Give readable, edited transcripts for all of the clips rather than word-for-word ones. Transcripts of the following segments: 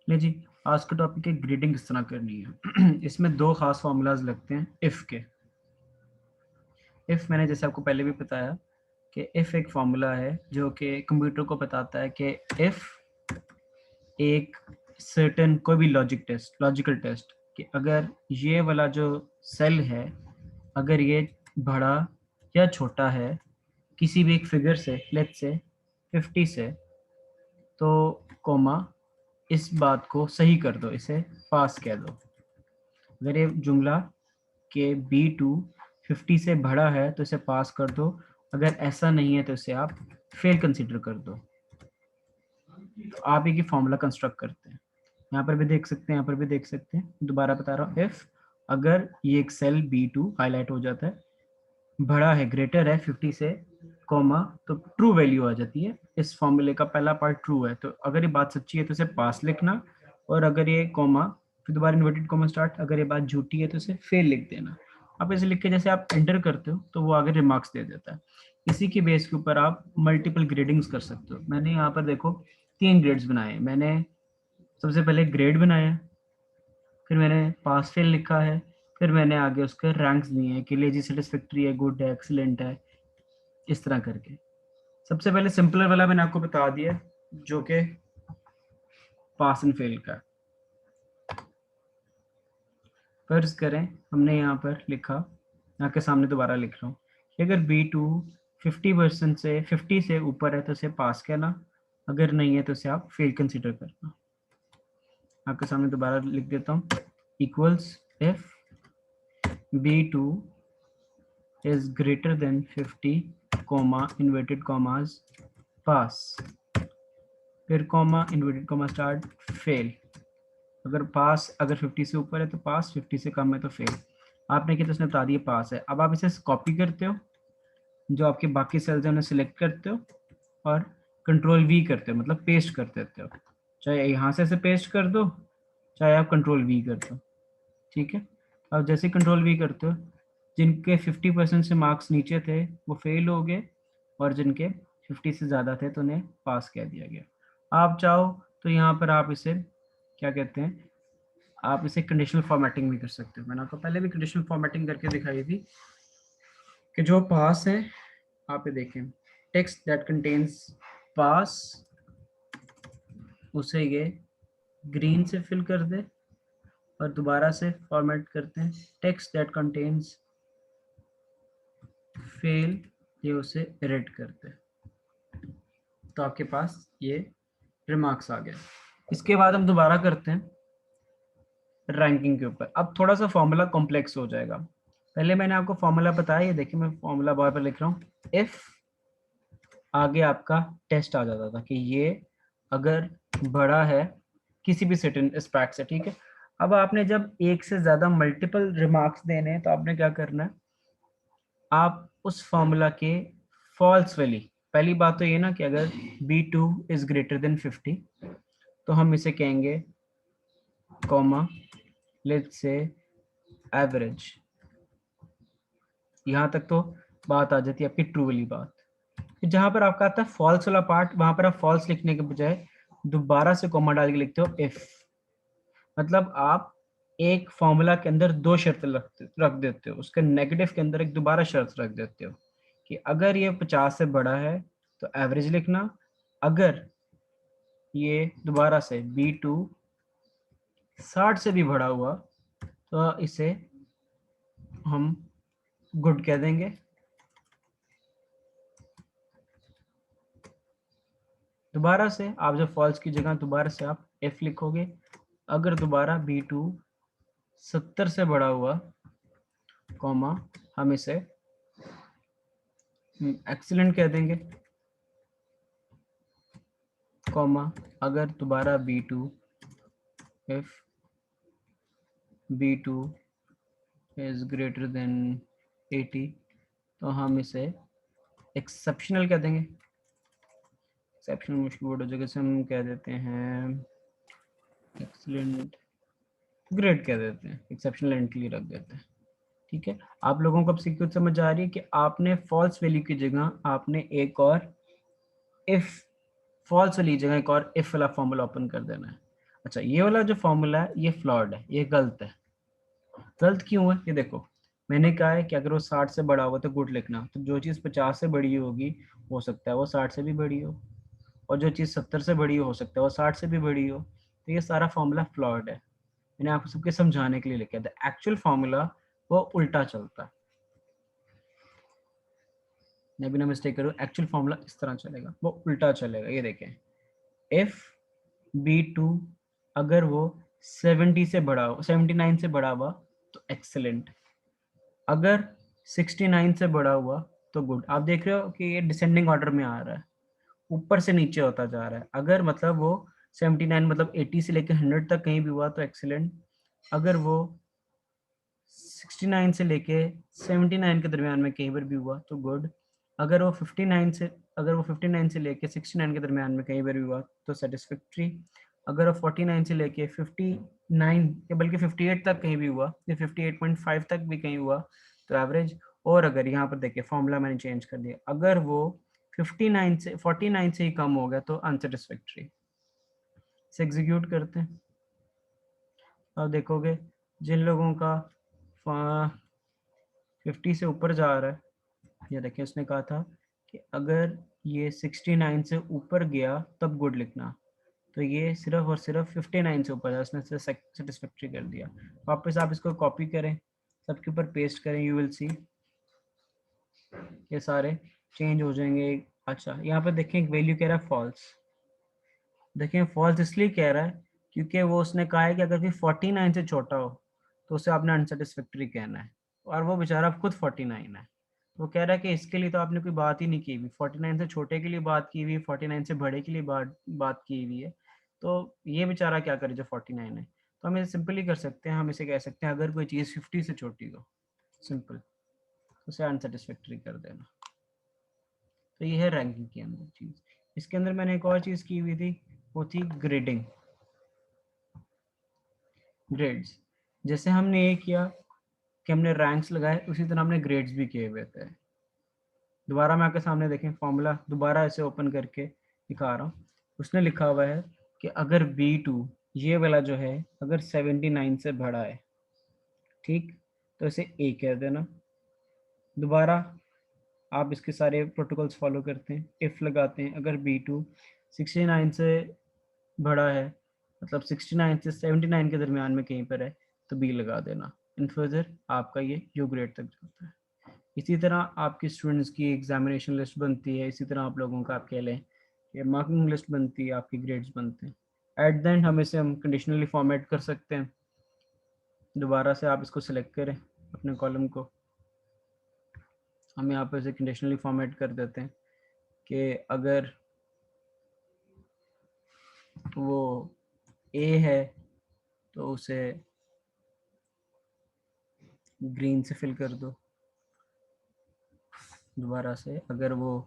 ले जी, आज का टॉपिक है ग्रेडिंग किस तरह करनी है। इसमें दो खास फार्मूलाज लगते हैं इफ के। इफ मैंने जैसे आपको पहले भी बताया कि इफ एक फार्मूला है जो कि कंप्यूटर को बताता है कि इफ एक सर्टेन कोई भी लॉजिकल टेस्ट कि अगर ये वाला जो सेल है अगर ये बड़ा या छोटा है किसी भी एक फिगर से, लेट्स से 50 से, तो कोमा इस बात को सही कर दो, इसे पास कह दो। अगर ये जुमला के B2 50 से बड़ा है तो इसे पास कर दो, अगर ऐसा नहीं है तो इसे आप फेल कंसीडर कर दो। तो आप एक फॉर्मूला कंस्ट्रक्ट करते हैं, यहाँ पर भी देख सकते हैं, यहाँ पर भी देख सकते हैं। दोबारा बता रहा हूँ, इफ अगर ये एक सेल B2 हाईलाइट हो जाता है, बड़ा है, ग्रेटर है 50 से, कॉमा, तो ट्रू वैल्यू आ जाती है। इस फॉर्मूले का पहला पार्ट ट्रू है, तो अगर ये बात सच्ची है तो इसे पास लिखना, और अगर ये कॉमा फिर दोबारा इन्वर्टेड कॉमा स्टार्ट, अगर ये बात झूठी है तो इसे फेल लिख देना। आप इसे लिख के जैसे आप एंटर करते हो तो वो आगे रिमार्क्स दे देता है। इसी की बेस के ऊपर आप मल्टीपल ग्रेडिंग्स कर सकते हो। मैंने यहाँ पर देखो 3 ग्रेड्स बनाए। मैंने सबसे पहले ग्रेड बनाया, फिर मैंने पास फेल लिखा है, फिर मैंने आगे उसके रैंक्स दिए हैं कि लेजी, सेटिस्फैक्ट्री है, गुड है, एक्सीलेंट है, इस तरह करके। सबसे पहले सिंपलर वाला मैंने आपको बता दिया जो कि पास एंड फेल का। फर्ज करें हमने यहाँ पर लिखा, यहाँ के सामने दोबारा लिख रहा हूँ कि अगर B2 50% से 50 से ऊपर है तो इसे पास कहना, अगर नहीं है तो इसे आप फेल कंसीडर करना। आपके सामने दोबारा लिख देता हूँ, equals if B2 is greater than 50, comma, inverted commas, pass, फिर comma, inverted comma start, fail. अगर पास, अगर 50 से ऊपर है तो पास, 50 से कम है तो फेल। आपने किया तो उसने बता दिया पास है। अब आप इसे कॉपी करते हो, जो आपके बाकी सेल्स हैं उन्हें सिलेक्ट करते हो और कंट्रोल V करते हो, मतलब पेस्ट कर देते हो। चाहे यहाँ से ऐसे पेस्ट कर दो, चाहे आप कंट्रोल V कर दो, ठीक है। अब जैसे कंट्रोल V करते हो, जिनके 50% से मार्क्स नीचे थे वो फेल हो गए, और जिनके 50 से ज़्यादा थे तो उन्हें पास कह दिया गया। आप चाहो तो यहाँ पर आप इसे क्या कहते हैं, आप इसे कंडीशनल फॉर्मेटिंग भी कर सकते हो। मैंने आपको पहले भी कंडीशनल फॉर्मेटिंग करके दिखाई थी कि जो पास है, आप ये देखें, टेक्स्ट दैट कंटेन्स पास, उसे ये ग्रीन से फिल कर दे, और दोबारा से फॉर्मेट करते हैं, टेक्स्ट दैट कंटेन्स फेल, ये उसे रेड करते हैं। तो आपके पास ये रिमार्क्स आ गए। इसके बाद हम दोबारा करते हैं रैंकिंग के ऊपर। अब थोड़ा सा फॉर्मूला कॉम्प्लेक्स हो जाएगा। पहले मैंने आपको फॉर्मूला बताया, ये देखिए मैं फॉर्मूला बार पर लिख रहा हूँ, इफ आगे आपका टेस्ट आ जाता था कि ये अगर बड़ा है किसी भी सर्टेन एस्पेक्ट से, ठीक है। अब आपने जब एक से ज्यादा मल्टीपल रिमार्क्स देने हैं तो आपने क्या करना है, आप उस फॉर्मूला के फॉल्स वैल्यू, पहली बात तो ये ना कि अगर B2 इज ग्रेटर देन 50 तो हम इसे कहेंगे कॉमा, लेट्स से एवरेज। यहाँ तक तो बात आ जाती है आपकी ट्रू वाली बात। फिर जहां पर आपका आता है फॉल्स वाला पार्ट, वहां पर आप फॉल्स लिखने के बजाय दोबारा से कॉमा डाल के लिखते हो इफ। मतलब आप एक फॉर्मूला के अंदर दो शर्त रख देते हो, उसके नेगेटिव के अंदर एक दोबारा शर्त रख देते हो कि अगर ये 50 से बड़ा है तो एवरेज लिखना, अगर ये दोबारा से B2 60 से भी बड़ा हुआ तो इसे हम गुड कह देंगे। दोबारा से आप जब फॉल्स की जगह दोबारा से आप एफ लिखोगे, अगर दोबारा B2 70 से बड़ा हुआ, कॉमा, हम इसे एक्सीलेंट कह देंगे, कॉमा, अगर दोबारा B2 if B2 is greater than 80 तो हम इसे एक्सेप्शनल कह देंगे। एक्सेप्शनल मुश्किल वर्ड हो जाएगा, से हम कह देते हैं एक्सीलेंट, ग्रेट कह देते हैं, एक्सेप्शनल एंड के लिए रख देते हैं, ठीक है। आप लोगों को अब सीक्वेंस समझ आ रही है कि आपने फॉल्स वैल्यू की जगह आपने एक और इफ, फॉल्स वाली जगह एक और इफ वाला फॉर्मूला ओपन कर देना है। अच्छा, ये वाला जो फॉर्मूला है ये फ्लॉड है, ये गलत है। गलत क्यों है ये देखो, मैंने कहा है कि अगर वो 60 से बड़ा हुआ तो गुड लिखना, तो जो चीज़ 50 से बड़ी होगी हो सकता है वो 60 से भी बड़ी हो, और जो चीज़ 70 से बड़ी हो सकता है वो 60 से भी बड़ी हो। तो ये सारा फॉर्मूला फ्लॉड है। मैंने आपको सबके समझाने के लिए लिखा था, एक्चुअल फॉर्मूला वो उल्टा चलता है। मैं बिना मिस्टेक करूँ, एक्चुअल फॉर्मूला इस तरह चलेगा, वो उल्टा चलेगा। ये देखें, एफ बी टू अगर वो 70 से बड़ा हो, 79 से बड़ा हुआ तो एक्सेलेंट, अगर 69 से बड़ा हुआ तो गुड। आप देख रहे हो कि ये डिसेंडिंग ऑर्डर में आ रहा है, ऊपर से नीचे होता जा रहा है। अगर मतलब वो 79 मतलब 80 से लेकर 100 तक कहीं भी हुआ तो एक्सीलेंट, अगर वो 69 से लेके 79 के दरमियान में कहीं पर भी हुआ तो गुड, अगर वो 59 से लेके 69 के दरमियान में कहीं पर भी हुआ तो सेटिस्फैक्ट्री, अगर वो 49 से लेके 59 या बल्कि 58 तक कहीं भी हुआ या 58.5 तक भी कहीं हुआ तो एवरेज, और अगर यहाँ पर देखिए फॉर्मूला मैंने चेंज कर दिया, अगर वो 49 से ही कम हो गया तो अनसेटिस्फैक्ट्री। से एग्जीक्यूट करते हैं, अब देखोगे जिन लोगों का 50 से ऊपर जा रहा है, ये देखिए उसने कहा था कि अगर ये 69 से ऊपर गया तब गुड लिखना, तो ये सिर्फ और सिर्फ 59 से ऊपर है, उसने सेटिस्फैक्ट्री कर दिया। वापस आप इसको कॉपी करें, सबके ऊपर पेस्ट करें, यू विल सी ये सारे चेंज हो जाएंगे। अच्छा, यहाँ पर देखें एक वैल्यू कह रहा है फॉल्स। देखें फॉल्स इसलिए कह रहा है क्योंकि वो उसने कहा है कि अगर कोई 49 से छोटा हो तो उसे आपने अनसेटिस्फैक्ट्री कहना है, और वो बेचारा खुद 49 है। तो वो कह रहा है कि इसके लिए तो आपने कोई बात ही नहीं की हुई, 49 से छोटे के लिए बात की हुई, 49 से बड़े के लिए बात की हुई है, तो ये बेचारा क्या करे जो 49 है। तो हम इसे सिंपली कर सकते हैं, हम इसे कह सकते हैं अगर कोई चीज़ 50 से छोटी हो, सिंपल, तो उसे अनसेटिस्फैक्ट्री कर देना। तो ये है रैंकिंग के अंदर चीज़। इसके अंदर मैंने एक और चीज़ की हुई थी, वो थी ग्रेडिंग, ग्रेड्स। जैसे हमने ये किया कि हमने रैंक्स लगाए, उसी तरह हमने ग्रेड्स भी किए हुए थे। दोबारा मैं आपके सामने देखें फॉर्मूला दोबारा ऐसे ओपन करके दिखा रहा हूँ। उसने लिखा हुआ है कि अगर B2 ये वाला जो है अगर 79 से बड़ा है, ठीक, तो इसे A कह देना। दोबारा आप इसके सारे प्रोटोकॉल्स फॉलो करते हैं, इफ़ लगाते हैं, अगर B2 69 से बड़ा है, मतलब 69 से 79 के दरमियान में कहीं पर है, तो बी लगा देना। इन फर्दर आपका ये यू ग्रेड तक जाता है। इसी तरह आपकी स्टूडेंट्स की एग्जामिनेशन लिस्ट बनती है, इसी तरह आप लोगों का आप कह लें कि मार्किंग लिस्ट बनती है, आपकी ग्रेड्स बनते हैं। एट द एंड हम इसे कंडीशनली फॉर्मेट कर सकते हैं। दोबारा से आप इसको सिलेक्ट करें अपने कॉलम को, हम यहाँ पर इसे कंडीशनली फॉर्मेट कर देते हैं कि अगर वो ए है तो उसे ग्रीन से फिल कर दो। दोबारा से अगर वो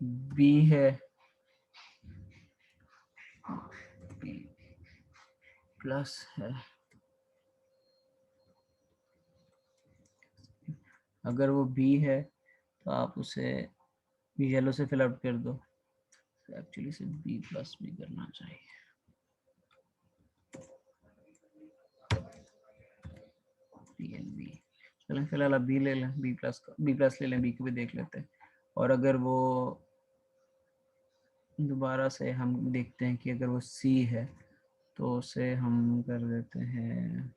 बी है, बी प्लस है, अगर वो बी है तो आप उसे येलो से फिल आउट कर दो। एक्चुअली से बी प्लस भी करना चाहिए। बी एंड बी, चलें फिलहाल आप बी ले लें, बी प्लस ले लें, बी को भी देख लेते हैं। और अगर वो दोबारा से हम देखते हैं कि अगर वो सी है तो उसे हम कर देते हैं,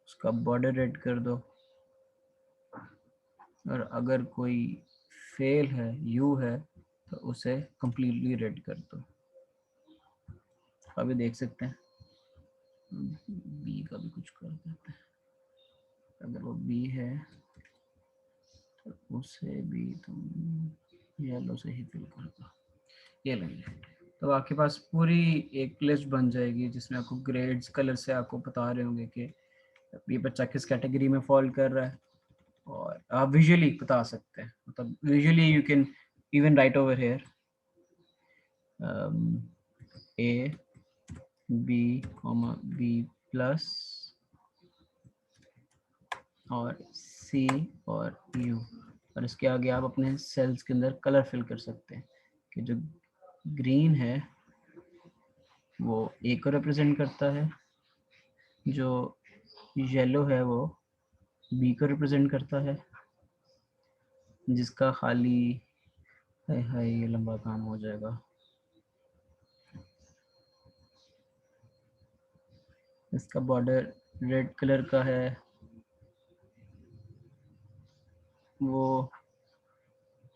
उसका बॉर्डर रेड कर दो। और अगर कोई फेल है, यू है, तो उसे कंप्लीटली रेड कर दो। अभी देख सकते हैं बी का भी कुछ कर देते हैं। अगर वो बी है तो उसे भी तुम येलो से ही फिल कर दो। ये लेंगे तो आपके पास पूरी एक लिस्ट बन जाएगी जिसमें आपको ग्रेड्स कलर से आपको बता रहे होंगे कि ये बच्चा किस कैटेगरी में फॉल कर रहा है, और आप विजुअली बता सकते हैं। मतलब visually you can even write over here A B comma B plus और सी और यू, और इसके आगे आप अपने सेल्स के अंदर कलर फिल कर सकते हैं कि जो ग्रीन है वो ए को रिप्रेजेंट करता है, जो येलो है वो बी को रिप्रेजेंट करता है, जिसका खाली है ये लंबा काम हो जाएगा, इसका बॉर्डर रेड कलर का है वो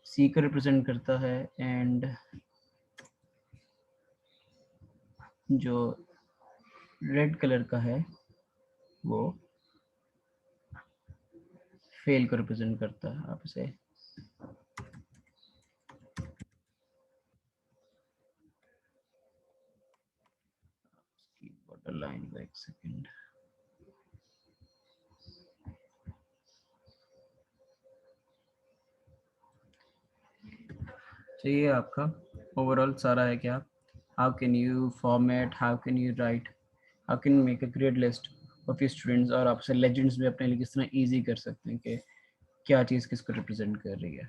सी को रिप्रेजेंट करता है, एंड जो रेड कलर का है वो फेल को रिप्रेजेंट करता है। आप इसे बॉर्डर लाइन का एक सेकेंड, तो ये आपका ओवरऑल सारा है क्या, how can you format, how can you right, how can make a grade list of your students, और आपसे लेजेंड्स भी अपने लिए किस तरह इजी कर सकते हैं कि क्या चीज़ किसको रिप्रेजेंट कर रही है।